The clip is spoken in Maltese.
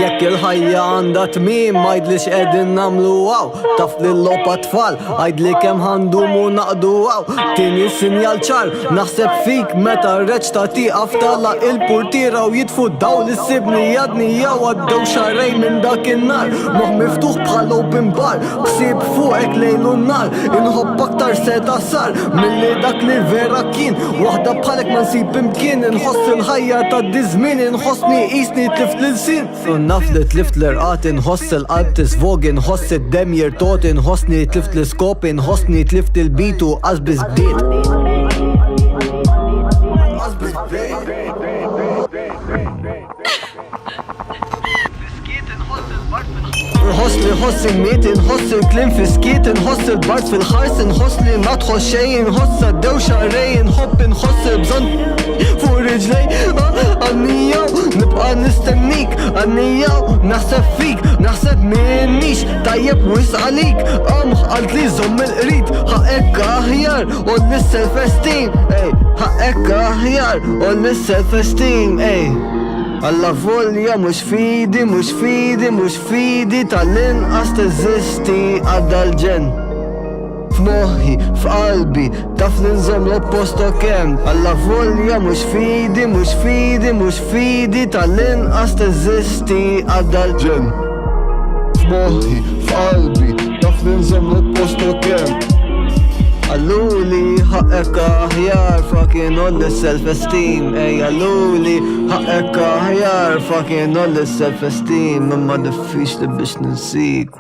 Jekk il-ħajja għanda tmim Majdlix edin namlu għaw Taf li l-lopa tfal Għajdli kem ħandumu naqdu għaw Tini sinjal ċar Naħseb fik meta reċ ta' ti Aftala il-purtira u jitfu daw L-sibni jadni jaw għaddew xarrej minn dak il-nar Moħ miftuħ bħal open bar Ksib fuqek lejlu nar Inħobb aktar seta sar Milli dak li vera kien Wahda bħalek ma nsib imkien Inħoss il-ħajja ta' dizmin Inħossni isni tlift l-sin Naf li tlift l-irqat inħoss il-qalb tisvog Inħoss id-dem jirtot Inħossni tlift l-skop Inħossni tlift il-bitu Qasbis bdiet Inħoss li ħoss il-miet Inħoss il-klim fiskiet Inħoss il-bart fil-ħars Inħoss li natħol xej Inħoss għaddew xarrej Inħobb inħoss il-bżon fuq riġlej Għannijaw nibqa nistennik Għannijaw naħseb fik Naħseb minnix tajjeb wis għalik Għalt li zom il-qrit Ħaqek aħjar u l-self-esteem Ħaqek aħjar u l-self-esteem Alla volja mux fidi, mux fidi, mux fidi Tal-inqas teżisti għadda l-ġen F'moħħi, f'qalbi, taf li nżomm l-opposto kem Alla volja mux fidi, mux fidi, mux fidi Tal-inqas teżisti għadda l-ġen F'moħħi, f'qalbi, taf li nżomm l-opposto kem Għalluli ħaqek aħjar fucking on the self-esteem Għalluli ħaqek aħjar fucking on the self-esteem Imma diffiċli biex ninsik